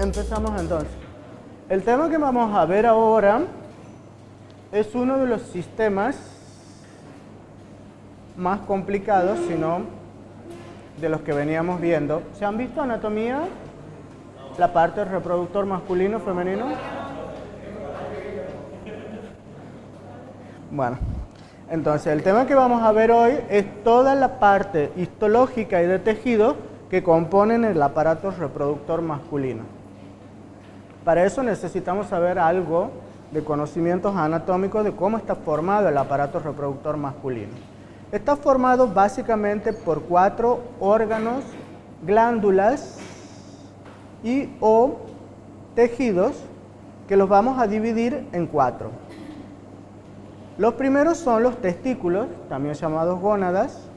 Empezamos entonces. El tema que vamos a ver ahora es uno de los sistemas más complicados, sino de los que veníamos viendo. ¿Se han visto anatomía? La parte del reproductor masculino, femenino. Bueno, entonces el tema que vamos a ver hoy es toda la parte histológica y de tejido que componen el aparato reproductor masculino. Para eso necesitamos saber algo de conocimientos anatómicos de cómo está formado el aparato reproductor masculino. Está formado básicamente por 4 órganos, glándulas y o tejidos que los vamos a dividir en 4. Los primeros son los testículos, también llamados gónadas.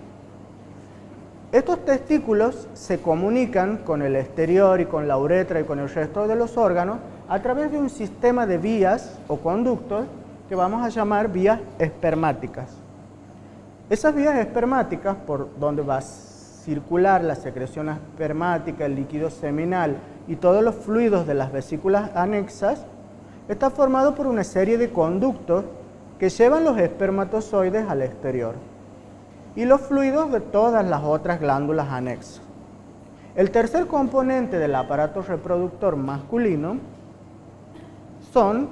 Estos testículos se comunican con el exterior y con la uretra y con el resto de los órganos a través de un sistema de vías o conductos que vamos a llamar vías espermáticas. Esas vías espermáticas, por donde va a circular la secreción espermática, el líquido seminal y todos los fluidos de las vesículas anexas, está formado por una serie de conductos que llevan los espermatozoides al exterior y los fluidos de todas las otras glándulas anexas. El tercer componente del aparato reproductor masculino son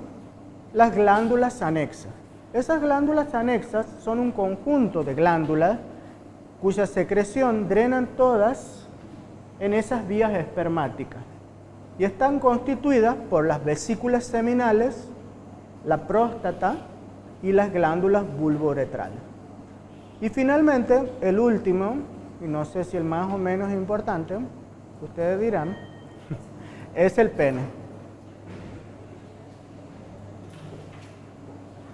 las glándulas anexas. Esas glándulas anexas son un conjunto de glándulas cuya secreción drenan todas en esas vías espermáticas y están constituidas por las vesículas seminales, la próstata y las glándulas bulbouretrales. Y finalmente, el último, y no sé si el más o menos importante, ustedes dirán, es el pene.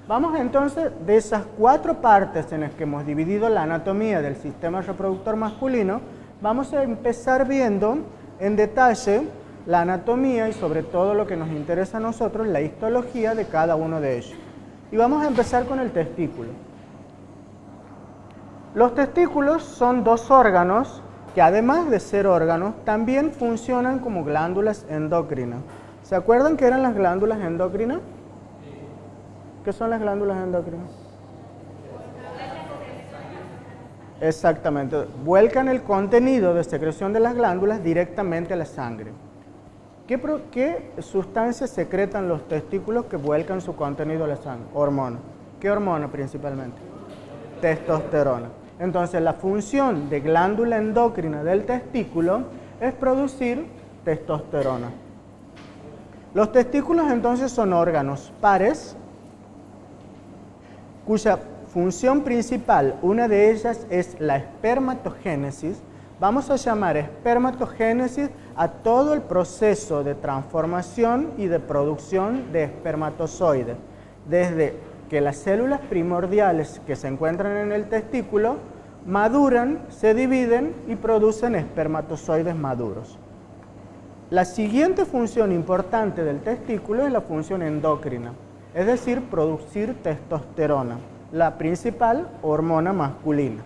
Vamos entonces de esas 4 partes en las que hemos dividido la anatomía del sistema reproductor masculino, vamos a empezar viendo en detalle la anatomía y sobre todo lo que nos interesa a nosotros, la histología de cada uno de ellos. Y vamos a empezar con el testículo. Los testículos son 2 órganos que además de ser órganos también funcionan como glándulas endocrinas. ¿Se acuerdan qué eran las glándulas endocrinas? ¿Qué son las glándulas endocrinas? Exactamente, vuelcan el contenido de secreción de las glándulas directamente a la sangre. ¿Qué sustancias secretan los testículos que vuelcan su contenido a la sangre? Hormonas. ¿Qué hormona principalmente? Testosterona. Entonces, la función de glándula endocrina del testículo es producir testosterona. Los testículos entonces son órganos pares cuya función principal, una de ellas es la espermatogénesis. Vamos a llamar espermatogénesis a todo el proceso de transformación y de producción de espermatozoides, desde que las células primordiales que se encuentran en el testículo maduran, se dividen y producen espermatozoides maduros. La siguiente función importante del testículo es la función endocrina, es decir, producir testosterona, la principal hormona masculina.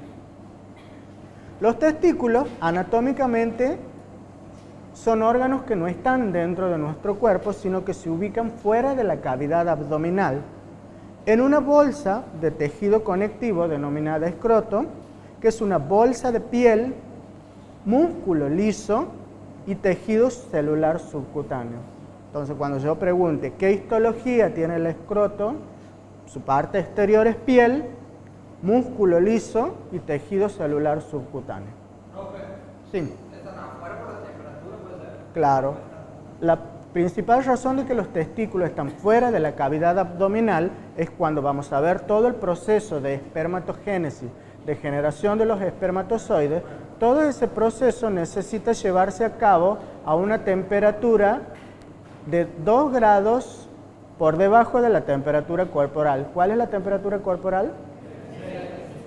Los testículos, anatómicamente, son órganos que no están dentro de nuestro cuerpo, sino que se ubican fuera de la cavidad abdominal, en una bolsa de tejido conectivo denominada escroto, que es una bolsa de piel, músculo liso y tejido celular subcutáneo. Entonces, cuando yo pregunte qué histología tiene el escroto, su parte exterior es piel, músculo liso y tejido celular subcutáneo. Sí. ¿Están afuera por la temperatura, puede ser? Claro. La principal razón de que los testículos están fuera de la cavidad abdominal es cuando vamos a ver todo el proceso de espermatogénesis, de generación de los espermatozoides. Todo ese proceso necesita llevarse a cabo a una temperatura de 2 grados por debajo de la temperatura corporal. ¿Cuál es la temperatura corporal?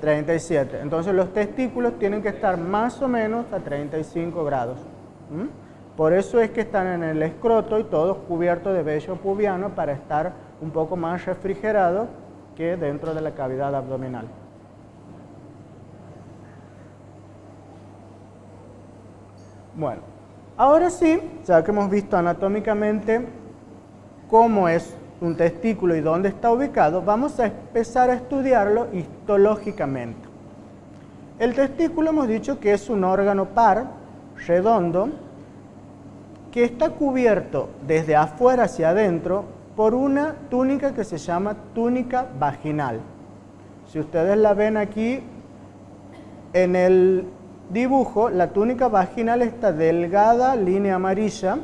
37. Entonces los testículos tienen que estar más o menos a 35 grados. Por eso es que están en el escroto y todos cubiertos de vello pubiano para estar un poco más refrigerados que dentro de la cavidad abdominal. Bueno, Ahora sí, ya que hemos visto anatómicamente cómo es un testículo y dónde está ubicado, vamos a empezar a estudiarlo histológicamente. El testículo hemos dicho que es un órgano par, redondo, que está cubierto desde afuera hacia adentro por una túnica que se llama túnica vaginal. Si ustedes la ven aquí en el dibujo, la túnica vaginal, esta delgada línea amarilla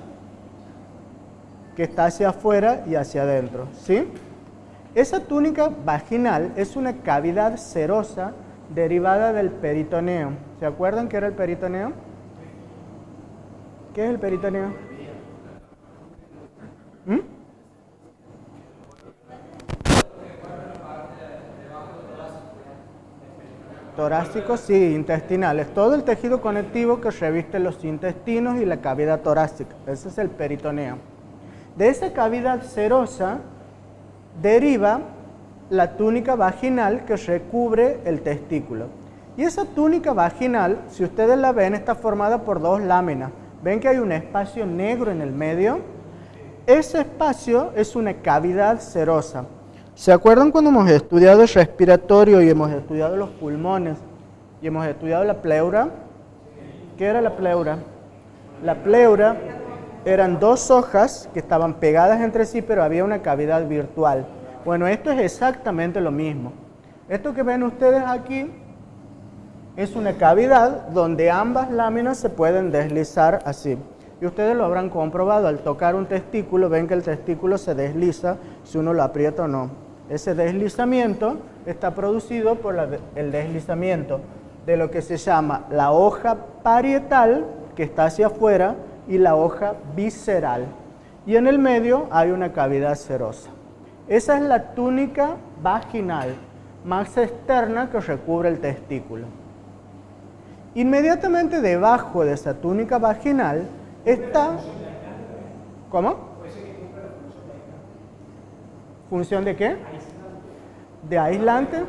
que está hacia afuera y hacia adentro, ¿sí? Esa túnica vaginal es una cavidad serosa derivada del peritoneo. ¿Se acuerdan qué era el peritoneo? ¿Qué es el peritoneo? ¿Mm? Torácico, sí, intestinales. Todo el tejido conectivo que reviste los intestinos y la cavidad torácica. Ese es el peritoneo. De esa cavidad serosa deriva la túnica vaginal que recubre el testículo. Y esa túnica vaginal, si ustedes la ven, está formada por dos láminas. ¿Ven que hay un espacio negro en el medio? Ese espacio es una cavidad serosa. ¿Se acuerdan cuando hemos estudiado el respiratorio y hemos estudiado los pulmones y hemos estudiado la pleura? ¿Qué era la pleura? La pleura eran dos hojas que estaban pegadas entre sí, pero había una cavidad virtual. Bueno, esto es exactamente lo mismo. Esto que ven ustedes aquí es una cavidad donde ambas láminas se pueden deslizar así. Y ustedes lo habrán comprobado, al tocar un testículo, ven que el testículo se desliza si uno lo aprieta o no. Ese deslizamiento está producido por el deslizamiento de lo que se llama la hoja parietal, que está hacia afuera, y la hoja visceral. Y en el medio hay una cavidad serosa. Esa es la túnica vaginal más externa que recubre el testículo. Inmediatamente debajo de esa túnica vaginal está... ¿Cómo? ¿Función de qué? ¿De aislante?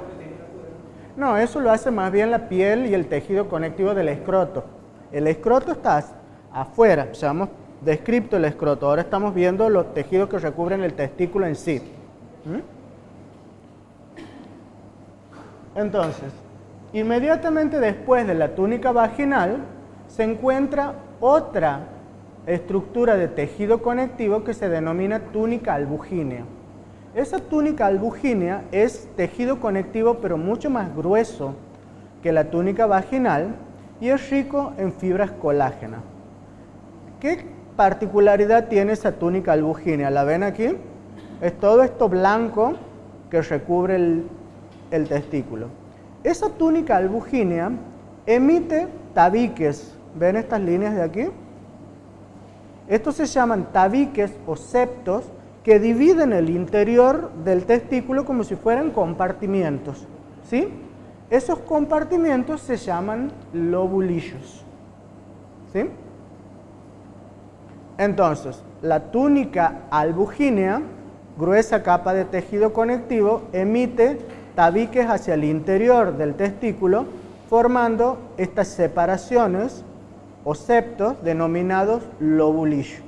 No, eso lo hace más bien la piel y el tejido conectivo del escroto. El escroto está afuera, ya hemos descrito el escroto, ahora estamos viendo los tejidos que recubren el testículo en sí. Entonces, inmediatamente después de la túnica vaginal se encuentra otra estructura de tejido conectivo que se denomina túnica albugínea. Esa túnica albugínea es tejido conectivo pero mucho más grueso que la túnica vaginal y es rico en fibras colágenas. ¿Qué particularidad tiene esa túnica albugínea? ¿La ven aquí? Es todo esto blanco que recubre el testículo. Esa túnica albugínea emite tabiques. ¿Ven estas líneas de aquí? Estos se llaman tabiques o septos que dividen el interior del testículo como si fueran compartimientos, ¿sí? Esos compartimientos se llaman lobulillos, ¿sí? Entonces, la túnica albugínea, gruesa capa de tejido conectivo, emite tabiques hacia el interior del testículo, formando estas separaciones o septos denominados lobulillos.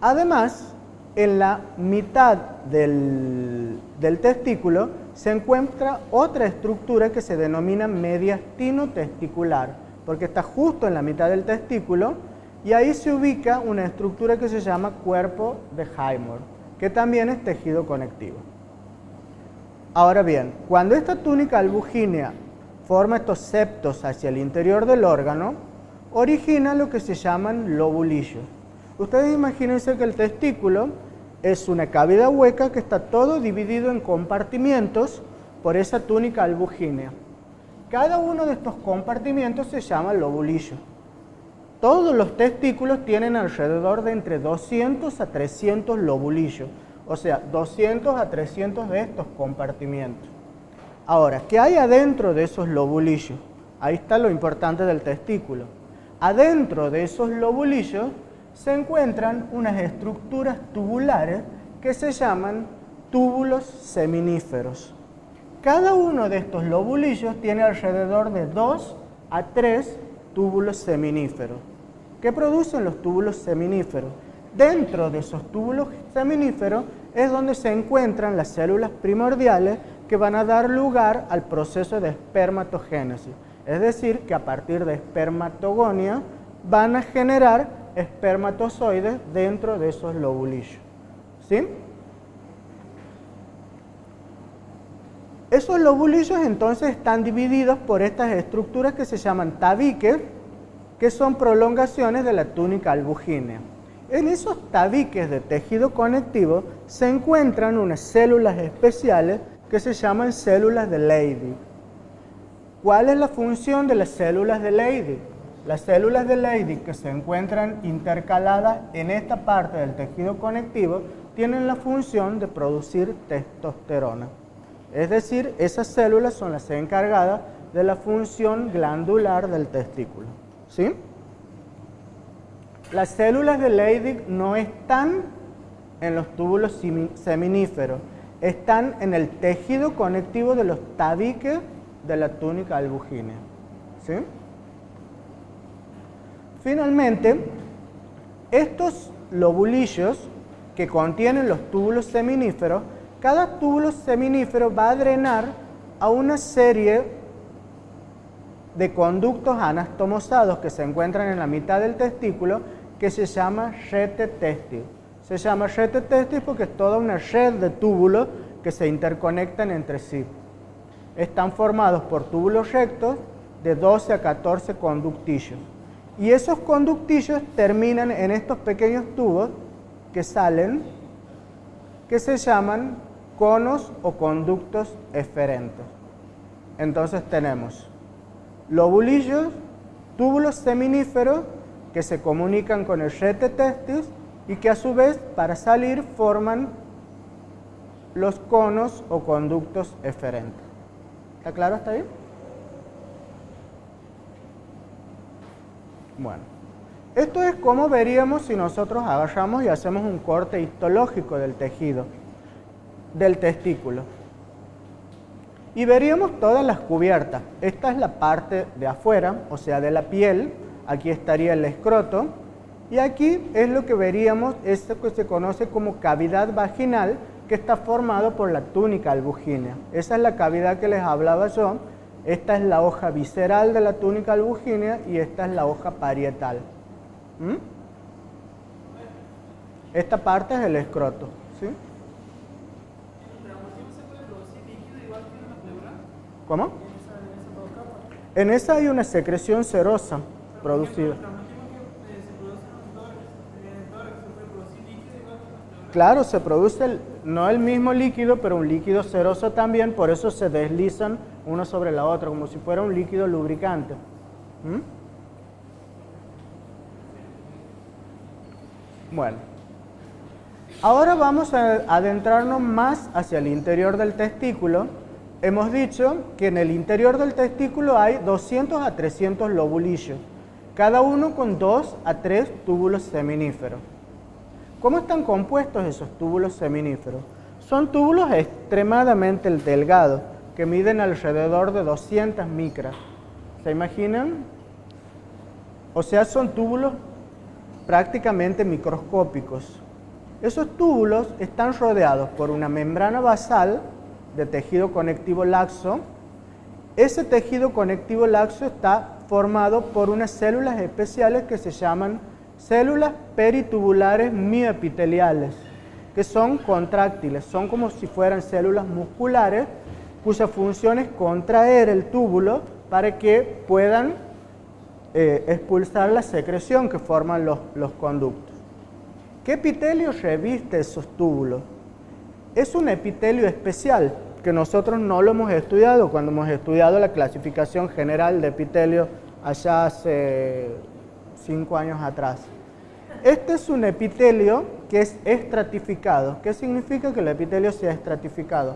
Además, en la mitad del testículo se encuentra otra estructura que se denomina mediastino testicular, porque está justo en la mitad del testículo y ahí se ubica una estructura que se llama cuerpo de Highmore, que también es tejido conectivo. Ahora bien, cuando esta túnica albugínea forma estos septos hacia el interior del órgano, origina lo que se llaman lobulillos. Ustedes imagínense que el testículo es una cavidad hueca que está todo dividido en compartimientos por esa túnica albugínea. Cada uno de estos compartimientos se llama lobulillo. Todos los testículos tienen alrededor de entre 200 a 300 lobulillos, o sea, 200 a 300 de estos compartimientos. Ahora, ¿qué hay adentro de esos lobulillos? Ahí está lo importante del testículo. Adentro de esos lobulillos se encuentran unas estructuras tubulares que se llaman túbulos seminíferos. Cada uno de estos lobulillos tiene alrededor de 2 a 3 túbulos seminíferos. ¿Qué producen los túbulos seminíferos? Dentro de esos túbulos seminíferos es donde se encuentran las células primordiales que van a dar lugar al proceso de espermatogénesis. Es decir, que a partir de espermatogonia van a generar espermatozoides dentro de esos lobulillos. ¿Sí? Esos lobulillos entonces están divididos por estas estructuras que se llaman tabiques, que son prolongaciones de la túnica albugínea. En esos tabiques de tejido conectivo se encuentran unas células especiales que se llaman células de Leydig. ¿Cuál es la función de las células de Leydig? Las células de Leydig que se encuentran intercaladas en esta parte del tejido conectivo tienen la función de producir testosterona. Es decir, esas células son las encargadas de la función glandular del testículo. ¿Sí? Las células de Leydig no están en los túbulos seminíferos, están en el tejido conectivo de los tabiques de la túnica albugínea. ¿Sí? Finalmente, estos lobulillos que contienen los túbulos seminíferos, cada túbulo seminífero va a drenar a una serie de conductos anastomosados que se encuentran en la mitad del testículo, que se llama rete testis. Se llama rete testis porque es toda una red de túbulos que se interconectan entre sí. Están formados por túbulos rectos de 12 a 14 conductillos. Y esos conductillos terminan en estos pequeños tubos que salen, que se llaman conos o conductos eferentes. Entonces tenemos lobulillos, túbulos seminíferos que se comunican con el rete testis y que a su vez para salir forman los conos o conductos eferentes. ¿Está claro hasta ahí? Bueno, esto es como veríamos si nosotros agarramos y hacemos un corte histológico del tejido, del testículo. Y veríamos todas las cubiertas. Esta es la parte de afuera, o sea, de la piel. Aquí estaría el escroto. Y aquí es lo que veríamos, esto que se conoce como cavidad vaginal, que está formado por la túnica albugínea. Esa es la cavidad que les hablaba yo. Esta es la hoja visceral de la túnica albugínea y esta es la hoja parietal. Esta parte es el escroto. ¿Sí? ¿Cómo? En esa hay una secreción serosa producida. Claro, se produce no el mismo líquido, pero un líquido seroso también, por eso se deslizan uno sobre la otra, como si fuera un líquido lubricante. Bueno, ahora vamos a adentrarnos más hacia el interior del testículo. Hemos dicho que en el interior del testículo hay 200 a 300 lobulillos, cada uno con 2 a 3 túbulos seminíferos. ¿Cómo están compuestos esos túbulos seminíferos? Son túbulos extremadamente delgados, que miden alrededor de 200 micras. ¿Se imaginan? O sea, son túbulos prácticamente microscópicos. Esos túbulos están rodeados por una membrana basal de tejido conectivo laxo. Ese tejido conectivo laxo está formado por unas células especiales que se llaman células peritubulares mioepiteliales, que son contráctiles, son como si fueran células musculares cuya función es contraer el túbulo para que puedan expulsar la secreción que forman los conductos. ¿Qué epitelio reviste esos túbulos? Es un epitelio especial que nosotros no lo hemos estudiado cuando hemos estudiado la clasificación general de epitelio allá hace 5 años atrás. Este es un epitelio que es estratificado. ¿Qué significa que el epitelio sea estratificado?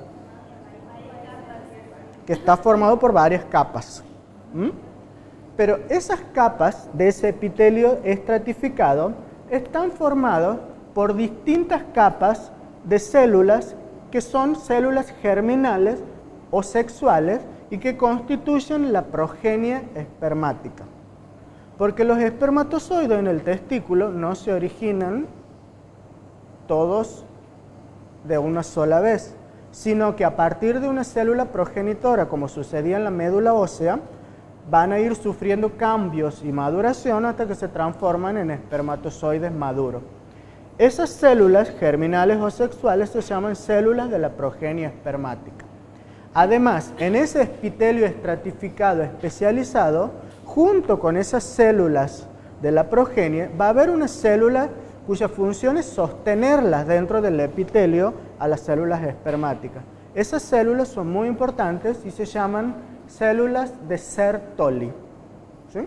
Que está formado por varias capas. Pero esas capas de ese epitelio estratificado están formadas por distintas capas de células que son células germinales o sexuales y que constituyen la progenie espermática. Porque los espermatozoides en el testículo no se originan todos de una sola vez, sino que a partir de una célula progenitora, como sucedía en la médula ósea, van a ir sufriendo cambios y maduración hasta que se transforman en espermatozoides maduros. Esas células germinales o sexuales se llaman células de la progenie espermática. Además, en ese epitelio estratificado especializado, junto con esas células de la progenie, va a haber una célula cuya función es sostenerlas dentro del epitelio a las células espermáticas. Esas células son muy importantes y se llaman células de Sertoli. ¿Sí?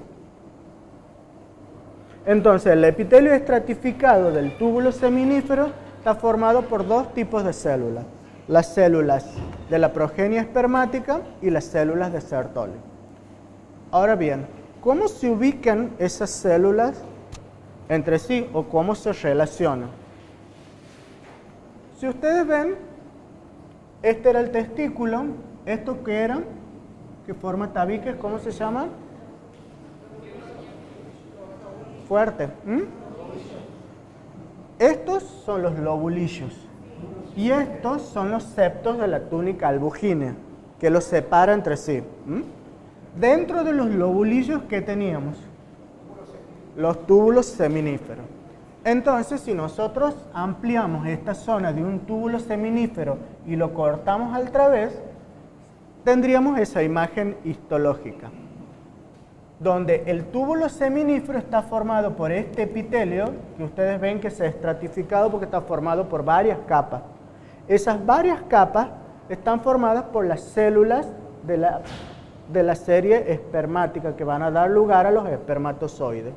Entonces, el epitelio estratificado del túbulo seminífero está formado por dos tipos de células: las células de la progenie espermática y las células de Sertoli. Ahora bien, ¿cómo se ubican esas células entre sí o cómo se relacionan? Si ustedes ven, este era el testículo, esto que era, que forma tabiques, ¿cómo se llama? Fuerte. Estos son los lobulillos y estos son los septos de la túnica albugínea que los separa entre sí. Dentro de los lobulillos, ¿qué teníamos? Los túbulos seminíferos. Entonces, si nosotros ampliamos esta zona de un túbulo seminífero y lo cortamos al través, tendríamos esa imagen histológica, donde el túbulo seminífero está formado por este epitelio, que ustedes ven que se ha estratificado porque está formado por varias capas. Esas varias capas están formadas por las células de la serie espermática que van a dar lugar a los espermatozoides.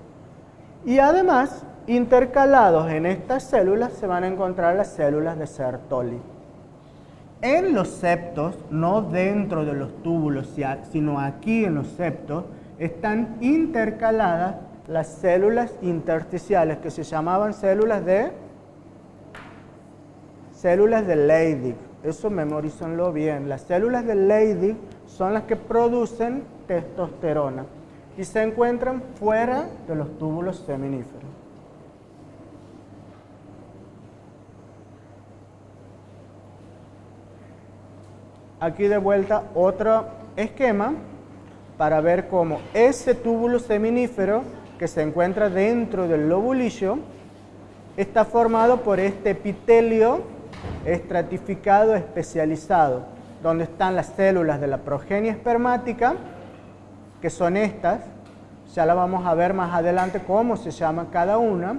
Y además, intercalados en estas células se van a encontrar las células de Sertoli. En los septos, no dentro de los túbulos, sino aquí en los septos, están intercaladas las células intersticiales que se llamaban células de Leydig. Eso memorícenlo bien. Las células de Leydig son las que producen testosterona y se encuentran fuera de los túbulos seminíferos. Aquí de vuelta otro esquema para ver cómo ese túbulo seminífero que se encuentra dentro del lobulillo está formado por este epitelio estratificado especializado, donde están las células de la progenie espermática, que son estas, ya la vamos a ver más adelante cómo se llama cada una,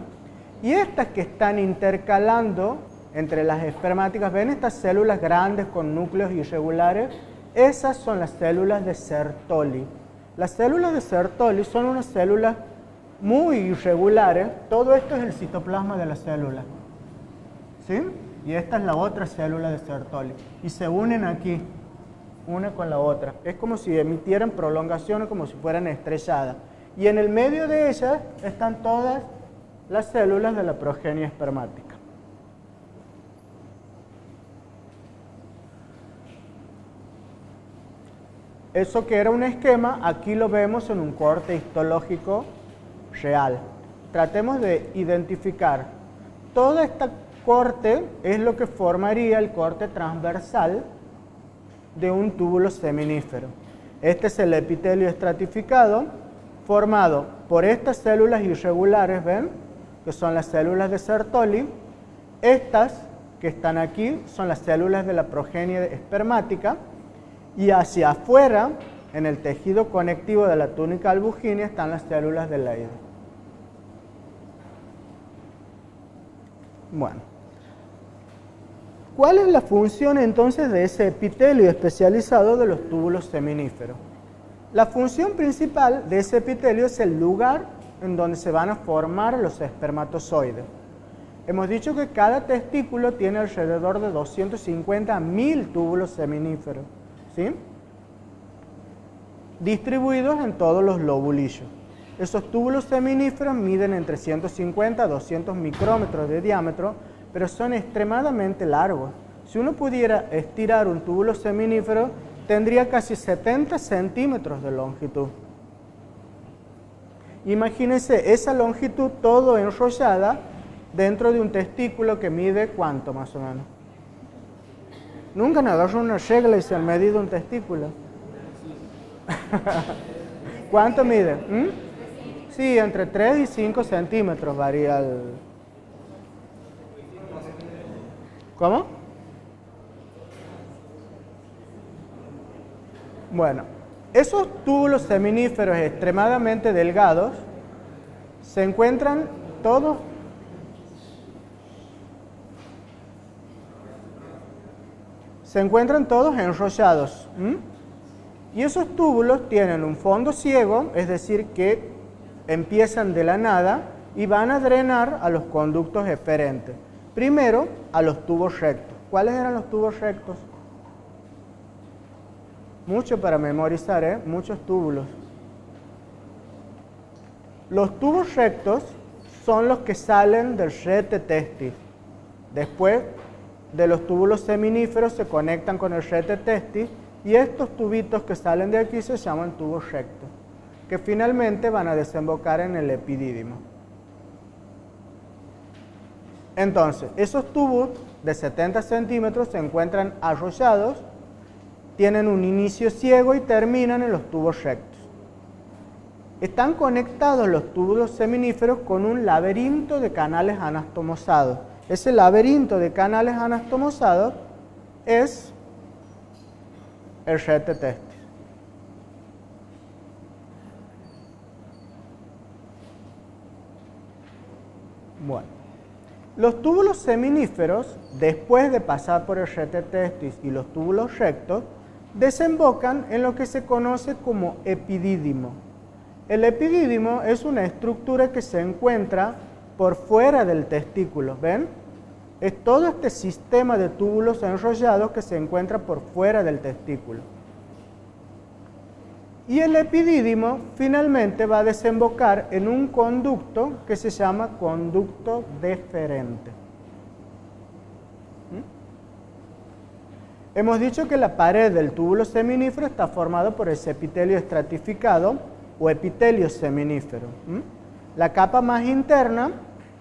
y estas que están intercalando entre las espermáticas, ¿ven estas células grandes con núcleos irregulares? Esas son las células de Sertoli. Las células de Sertoli son unas células muy irregulares. Todo esto es el citoplasma de la célula, ¿sí? Y esta es la otra célula de Sertoli. Y se unen aquí, una con la otra. Es como si emitieran prolongaciones, como si fueran estrelladas. Y en el medio de ellas están todas las células de la progenie espermática. Eso que era un esquema, aquí lo vemos en un corte histológico real. Tratemos de identificar. Todo este corte es lo que formaría el corte transversal de un túbulo seminífero. Este es el epitelio estratificado, formado por estas células irregulares, ¿ven? Que son las células de Sertoli. Estas que están aquí son las células de la progenie espermática. Y hacia afuera, en el tejido conectivo de la túnica albugínea, están las células de Leydig. Bueno, ¿cuál es la función entonces de ese epitelio especializado de los túbulos seminíferos? La función principal de ese epitelio es el lugar en donde se van a formar los espermatozoides. Hemos dicho que cada testículo tiene alrededor de 250.000 túbulos seminíferos, ¿sí? Distribuidos en todos los lobulillos. Esos túbulos seminíferos miden entre 150 a 200 micrómetros de diámetro, pero son extremadamente largos. Si uno pudiera estirar un túbulo seminífero, tendría casi 70 centímetros de longitud. Imagínense esa longitud todo enrollada dentro de un testículo que mide ¿cuánto más o menos? Nunca han agarrado una regla y se han medido un testículo. ¿Cuánto mide? Sí, entre 3 y 5 centímetros varía el... ¿Cómo? Bueno, esos túbulos seminíferos extremadamente delgados se encuentran todos enrollados. Y esos túbulos tienen un fondo ciego, es decir, que empiezan de la nada y van a drenar a los conductos eferentes. Primero, a los tubos rectos. ¿Cuáles eran los tubos rectos? Mucho para memorizar, ¿eh? Muchos túbulos. Los tubos rectos son los que salen del rete testis. Después de los túbulos seminíferos se conectan con el rete testis y estos tubitos que salen de aquí se llaman tubos rectos, que finalmente van a desembocar en el epidídimo. Entonces, esos tubos de 70 centímetros se encuentran arrollados, tienen un inicio ciego y terminan en los tubos rectos. Están conectados los túbulos seminíferos con un laberinto de canales anastomosados. Ese laberinto de canales anastomosados es el rete testis. Bueno, los túbulos seminíferos, después de pasar por el rete testis y los túbulos rectos, desembocan en lo que se conoce como epidídimo. El epidídimo es una estructura que se encuentra por fuera del testículo, ¿ven? Es todo este sistema de túbulos enrollados que se encuentra por fuera del testículo. Y el epidídimo finalmente va a desembocar en un conducto que se llama conducto deferente. Hemos dicho que la pared del túbulo seminífero está formada por ese epitelio estratificado o epitelio seminífero. La capa más interna,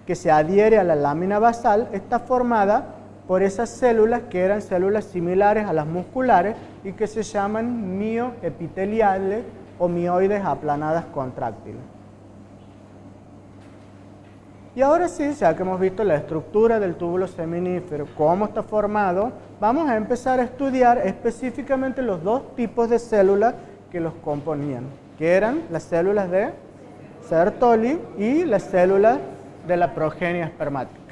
que se adhiere a la lámina basal, está formada por esas células que eran células similares a las musculares y que se llaman mioepiteliales o mioides aplanadas contráctiles. Y ahora sí, ya que hemos visto la estructura del túbulo seminífero, cómo está formado, vamos a empezar a estudiar específicamente los dos tipos de células que los componían, que eran las células de Sertoli y las células de la progenia espermática.